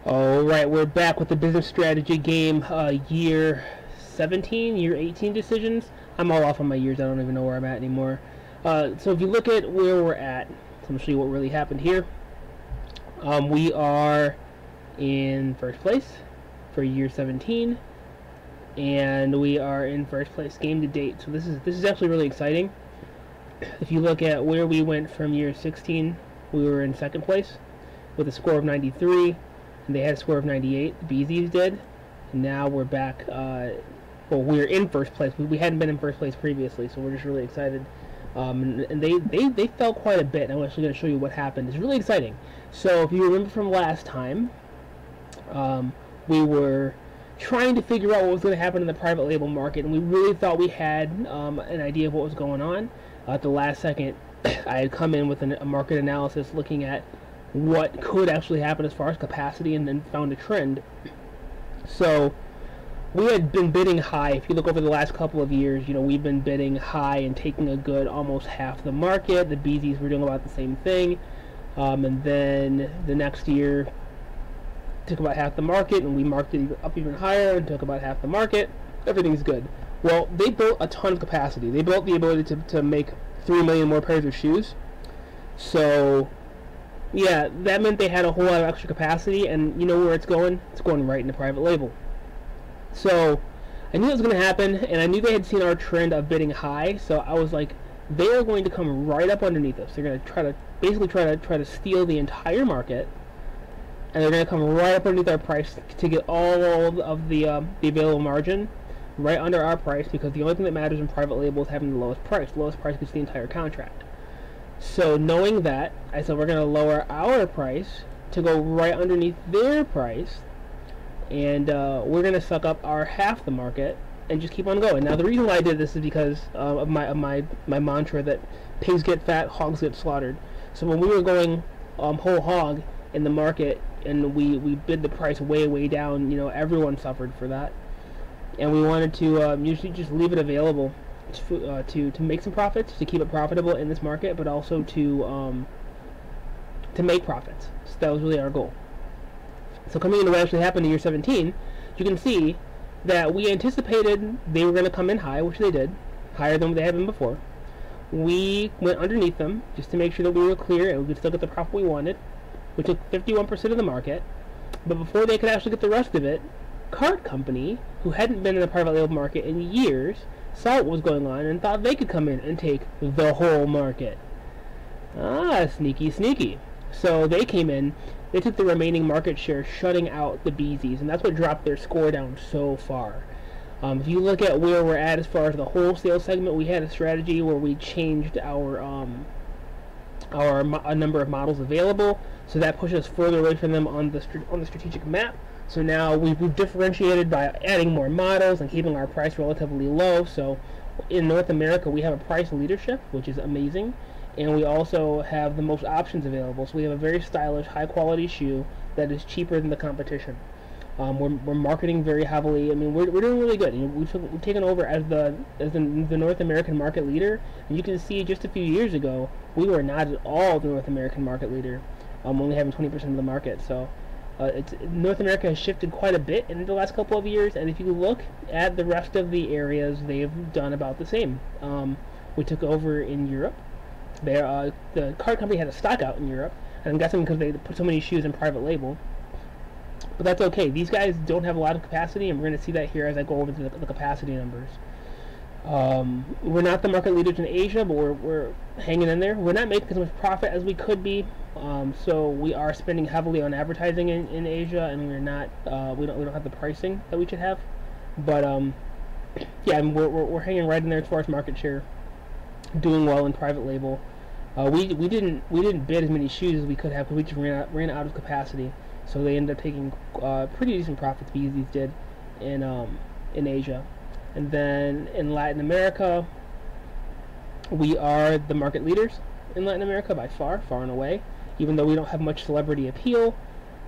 Alright, we're back with the business strategy game, year 17, year 18 decisions. I'm all off on my years, I don't even know where I'm at anymore. So if you look at where we're at, so I'm going to show you what really happened here. We are in first place for year 17, and we are in first place game to date. So this is actually really exciting. If you look at where we went from year 16, we were in second place with a score of 93. And they had a score of 98. The BSG did. And now we're back. Well, we're in first place. We hadn't been in first place previously, so we're just really excited. And they fell quite a bit. I'm actually going to show you what happened. It's really exciting. So if you remember from last time, we were trying to figure out what was going to happen in the private label market, and we really thought we had an idea of what was going on. At the last second, I had come in with a market analysis looking at what could actually happen as far as capacity, and then found a trend. So we had been bidding high. If you look over the last couple of years, we've been bidding high and taking a good almost half the market. The BZs were doing about the same thing, and then the next year took about half the market, and we marked it up even higher and took about half the market. Everything's good. Well, they built a ton of capacity. They built the ability to make 3 million more pairs of shoes. So yeah, that meant they had a whole lot of extra capacity, and you know where it's going? It's going right into private label. So I knew it was going to happen, and I knew they had seen our trend of bidding high, so I was like, they are going to come right up underneath us. They're going to basically try to steal the entire market, and they're going to come right up underneath our price to get all of the available margin right under our price, because the only thing that matters in private label is having the lowest price. The lowest price gets the entire contract. So knowing that, I said we're going to lower our price to go right underneath their price, and we're going to suck up our half the market and just keep on going. Now the reason why I did this is because of my mantra that pigs get fat, hogs get slaughtered. So when we were going whole hog in the market and we bid the price way down, everyone suffered for that, and we wanted to usually just leave it available to make some profits, to keep it profitable in this market, but also to make profits. So that was really our goal. So coming into what actually happened in year 17, you can see that we anticipated they were going to come in high, which they did, higher than they had been before. We went underneath them just to make sure that we were clear and we could still get the profit we wanted. We took 51% of the market, but before they could actually get the rest of it, Cart Company, who hadn't been in the private label market in years, saw what was going on and thought they could come in and take the whole market. Ah, sneaky. So they came in, they took the remaining market share, shutting out the BZs, and that's what dropped their score down so far. If you look at where we're at as far as the wholesale segment, we had a strategy where we changed our number of models available, so that pushed us further away from them on the strategic map. So now we've differentiated by adding more models and keeping our price relatively low. So in North America, we have a price leadership, which is amazing, and we also have the most options available. So we have a very stylish, high-quality shoe that is cheaper than the competition. We're marketing very heavily. I mean, we're doing really good. We've taken over as the North American market leader, and you can see just a few years ago we were not at all the North American market leader, only having 20% of the market. So North America has shifted quite a bit in the last couple of years, and if you look at the rest of the areas, they've done about the same. We took over in Europe. The Cart Company had a stock out in Europe, and I'm guessing because they put so many shoes in private label. But that's okay. These guys don't have a lot of capacity, and we're going to see that here as I go over to the capacity numbers. We're not the market leaders in Asia, but we're hanging in there. We're not making as much profit as we could be, so we are spending heavily on advertising in Asia, and we're not we don't have the pricing that we should have. But yeah, we're hanging right in there as far as market share, doing well in private label. We didn't bid as many shoes as we could have because we just ran out of capacity. So they ended up taking pretty decent profits. BZs did in Asia. And then in Latin America, we are the market leaders in Latin America by far and away. Even though we don't have much celebrity appeal,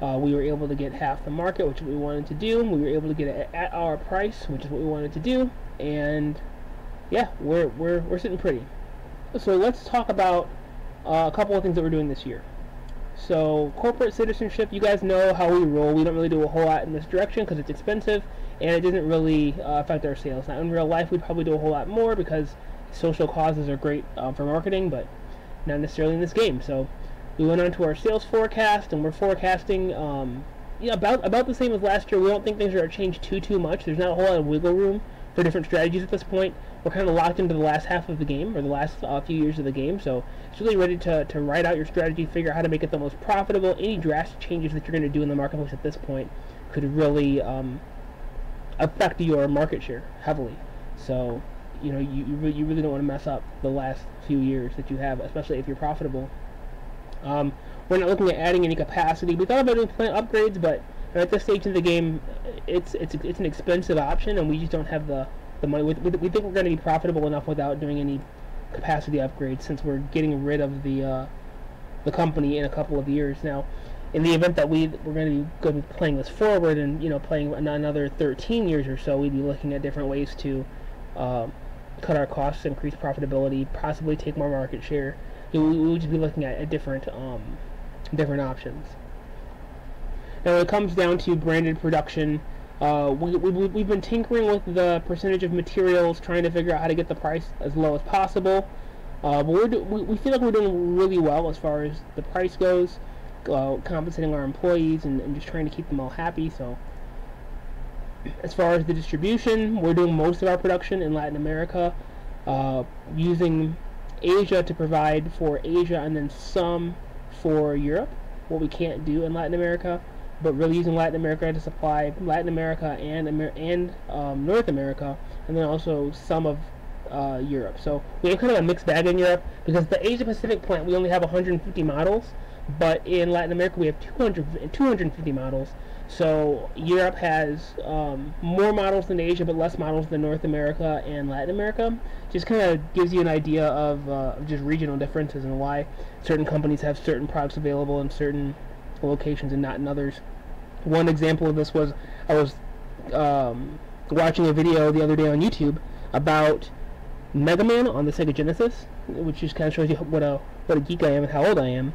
we were able to get half the market, which is what we wanted to do. We were able to get it at our price, which is what we wanted to do. And yeah, we're sitting pretty. So let's talk about a couple of things that we're doing this year. So corporate citizenship, you guys know how we roll. We don't really do a whole lot in this direction because it's expensive and it doesn't really affect our sales. Now in real life, we'd probably do a whole lot more because social causes are great for marketing, but not necessarily in this game. So we went on to our sales forecast, and we're forecasting about the same as last year. We don't think things are going to change too much. There's not a whole lot of wiggle room for different strategies at this point. We're kind of locked into the last half of the game, or the last few years of the game, so it's really ready to write out your strategy, figure out how to make it the most profitable. Any drastic changes that you're going to do in the marketplace at this point could really affect your market share heavily. So, you know, you really don't want to mess up the last few years that you have, especially if you're profitable. We're not looking at adding any capacity. We thought about doing plant upgrades, but at this stage of the game, it's an expensive option, and we just don't have the money. We think we're going to be profitable enough without doing any capacity upgrades, since we're getting rid of the company in a couple of years. Now, in the event that we're going to be playing this forward and, you know, playing another 13 years or so, we'd be looking at different ways to cut our costs, increase profitability, possibly take more market share. We would just be looking at different options. Now, when it comes down to branded production, we've been tinkering with the percentage of materials, trying to figure out how to get the price as low as possible. But we feel like we're doing really well as far as the price goes, compensating our employees and just trying to keep them all happy. So, as far as the distribution, we're doing most of our production in Latin America, using Asia to provide for Asia and then some for Europe, what we can't do in Latin America, but really using Latin America to supply Latin America and North America, and then also some of Europe. So we have kind of a mixed bag in Europe, because the Asia Pacific plant, we only have 150 models, but in Latin America we have 250 models. So Europe has more models than Asia, but less models than North America and Latin America. Just kind of gives you an idea of just regional differences and why certain companies have certain products available in certain locations and not in others. One example of this was, I was watching a video the other day on YouTube about Mega Man on the Sega Genesis, which just kind of shows you what a geek I am and how old I am.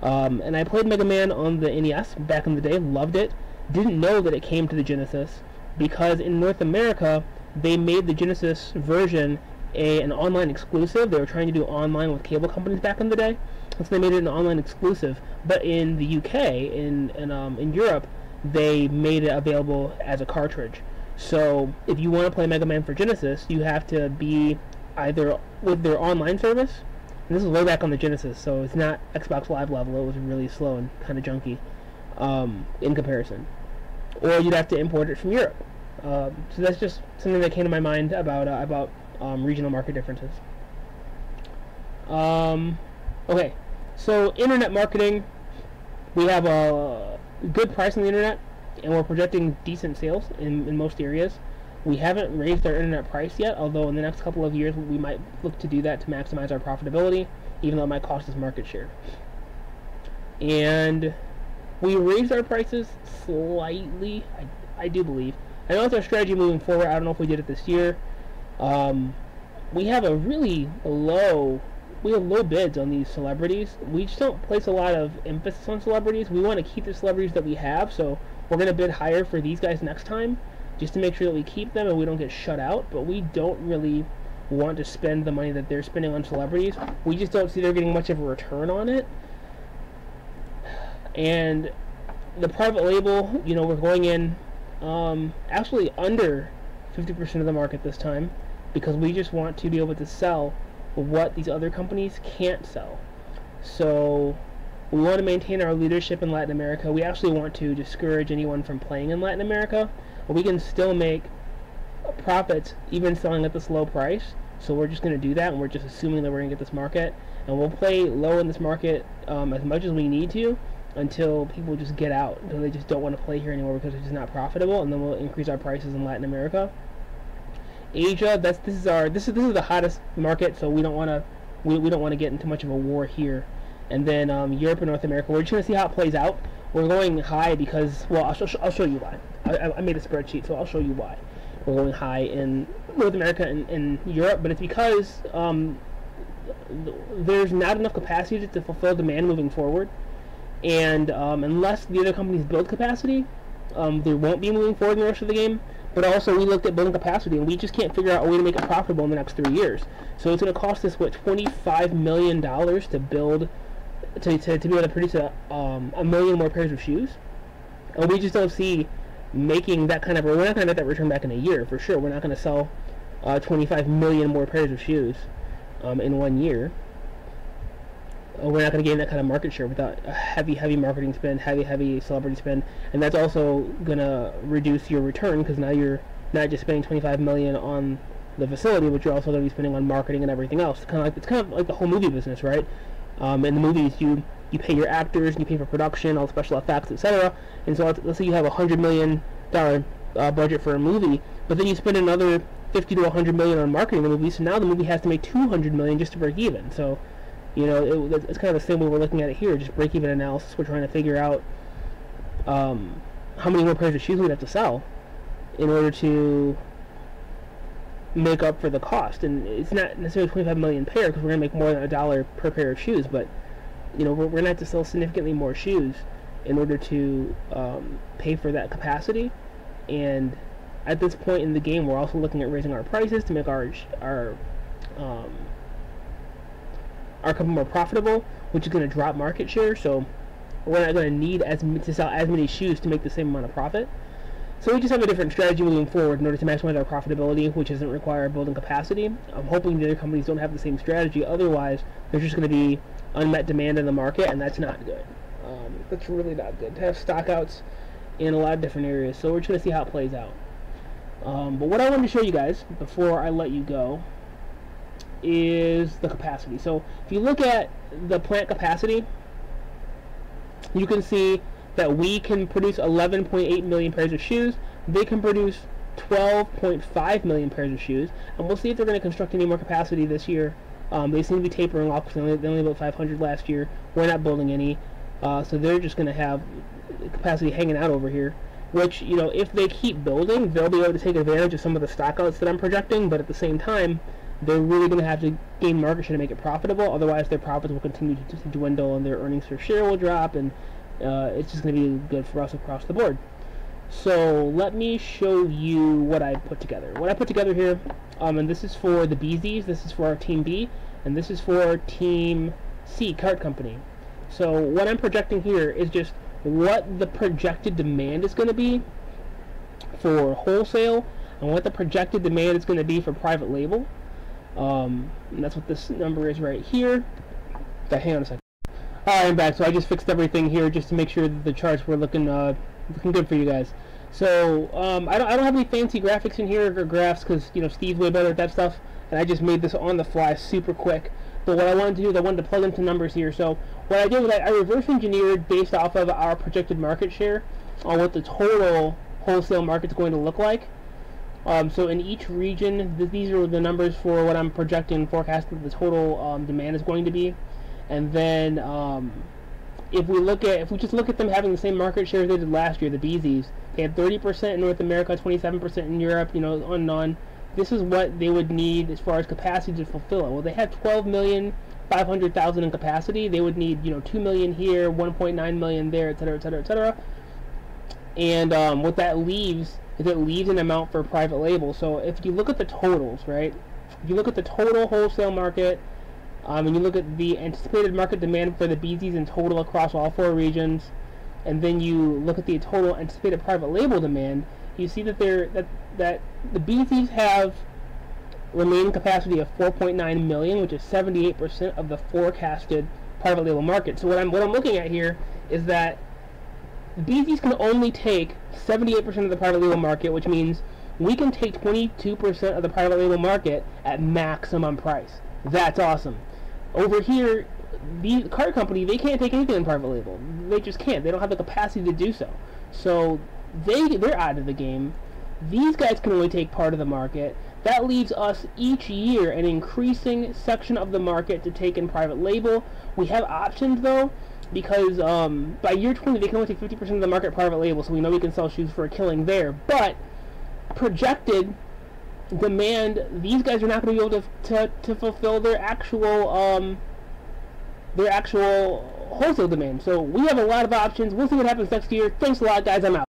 And I played Mega Man on the NES back in the day, loved it. Didn't know that it came to the Genesis, because in North America they made the Genesis version an online exclusive. They were trying to do online with cable companies back in the day, so they made it an online exclusive. But in the UK, in Europe, they made it available as a cartridge. So if you want to play Mega Man for Genesis, you have to be either with their online service, and this is way back on the Genesis, so it's not Xbox Live level. It was really slow and kind of junky in comparison. Or you'd have to import it from Europe. So that's just something that came to my mind about regional market differences. Okay, so internet marketing. We have a good price on the internet, and we're projecting decent sales in most areas. We haven't raised our internet price yet, although in the next couple of years we might look to do that to maximize our profitability, even though it might cost us market share. And we raised our prices slightly, I do believe. I know it's our strategy moving forward. I don't know if we did it this year. We have really low bids on these celebrities. We just don't place a lot of emphasis on celebrities. We want to keep the celebrities that we have, so we're going to bid higher for these guys next time, just to make sure that we keep them and we don't get shut out. But we don't really want to spend the money that they're spending on celebrities. We just don't see they're getting much of a return on it. And the private label, you know, we're going in actually under 50% of the market this time, because we just want to be able to sell what these other companies can't sell. So we want to maintain our leadership in Latin America. We actually want to discourage anyone from playing in Latin America, but we can still make profits even selling at this low price. So we're just going to do that, and we're just assuming that we're going to get this market, and we'll play low in this market as much as we need to, until people just get out, until they just don't want to play here anymore because it's just not profitable, and then we'll increase our prices in Latin America. Asia, this is the hottest market, so we don't want to get into much of a war here. And then Europe and North America, we're just going to see how it plays out. We're going high because, well, I'll show you why. I made a spreadsheet, so I'll show you why we're going high in North America and Europe, but it's because there's not enough capacity to fulfill demand moving forward. and unless the other companies build capacity, they won't be moving forward in the rest of the game. But also, we looked at building capacity, and we just can't figure out a way to make it profitable in the next 3 years. So it's going to cost us, what, $25 million to build, to be able to produce a million more pairs of shoes. And we just don't see making that kind of, we're not going to get that return back in a year, for sure. We're not going to sell 25 million more pairs of shoes in 1 year. We're not going to gain that kind of market share without a heavy marketing spend, heavy celebrity spend, and that's also going to reduce your return, because now you're not just spending 25 million on the facility, but you're also going to be spending on marketing and everything else. It's kind of like the whole movie business, right? In the movies, you pay your actors, you pay for production, all the special effects, etc. And so let's say you have $100 million budget for a movie, but then you spend another 50 to 100 million on marketing the movie, so now the movie has to make 200 million just to break even. So, you know, it's kind of the same way we're looking at it here, just break-even analysis. We're trying to figure out how many more pairs of shoes we'd have to sell in order to make up for the cost. And it's not necessarily 25 million pair, because we're going to make more than $1 per pair of shoes, but, you know, we're going to have to sell significantly more shoes in order to pay for that capacity. And at this point in the game, we're also looking at raising our prices to make our company more profitable, which is going to drop market share. So we're not going to need to sell as many shoes to make the same amount of profit. So we just have a different strategy moving forward in order to maximize our profitability, which doesn't require building capacity. I'm hoping the other companies don't have the same strategy. Otherwise, there's just going to be unmet demand in the market, and that's not good. That's really not good to have stockouts in a lot of different areas. So we're just going to see how it plays out. But what I wanted to show you guys before I let you go is the capacity. So if you look at the plant capacity, you can see that we can produce 11.8 million pairs of shoes. They can produce 12.5 million pairs of shoes, and we'll see if they're going to construct any more capacity this year. They seem to be tapering off, because they only built 500 last year. We're not building any, so they're just going to have capacity hanging out over here, which, you know, if they keep building, they'll be able to take advantage of some of the stockouts that I'm projecting, but at the same time, they're really going to have to gain market share to make it profitable. Otherwise, their profits will continue to dwindle, and their earnings per share will drop, and it's just going to be good for us across the board. So let me show you what I put together. What I put together here, and this is for the BZs, this is for our Team B, and this is for Team C, Cart Company. So what I'm projecting here is just what the projected demand is going to be for wholesale, and what the projected demand is going to be for private label. And that's what this number is right here. Okay, hang on a second. Alright, I'm back. So I just fixed everything here just to make sure that the charts were looking good for you guys. So I don't have any fancy graphics in here or graphs, because, you know, Steve's way better at that stuff, and I just made this on the fly super quick. But what I wanted to do is I wanted to plug in some numbers here. So what I did was I reverse engineered based off of our projected market share on what the total wholesale market is going to look like. So in each region, these are the numbers for what I'm projecting and forecasting the total demand is going to be. And then if we just look at them having the same market share as they did last year, the BZs, they had 30% in North America, 27% in Europe, you know, on and on. This is what they would need as far as capacity to fulfill it. Well, they had 12,500,000 in capacity. They would need, you know, 2 million here, 1.9 million there, etc., etc., etc. And what that leaves is it leaves an amount for private label. So if you look at the totals, right? If you look at the total wholesale market, and you look at the anticipated market demand for the BZs in total across all 4 regions, and then you look at the total anticipated private label demand, you see that that the BZs have remaining capacity of 4.9 million, which is 78% of the forecasted private label market. So what I'm looking at here is that the BZs can only take 78% of the private label market, which means we can take 22% of the private label market at maximum price. That's awesome. Over here, the cart company, they can't take anything in private label. They just can't. They don't have the capacity to do so. So they're out of the game. These guys can only take part of the market. That leaves us each year an increasing section of the market to take in private label. We have options though, because by year 20 they can only take 50% of the market private label, so we know we can sell shoes for a killing there. But projected demand, these guys are not going to be able to fulfill their actual wholesale demand. So we have a lot of options. We'll see what happens next year. Thanks a lot, guys. I'm out.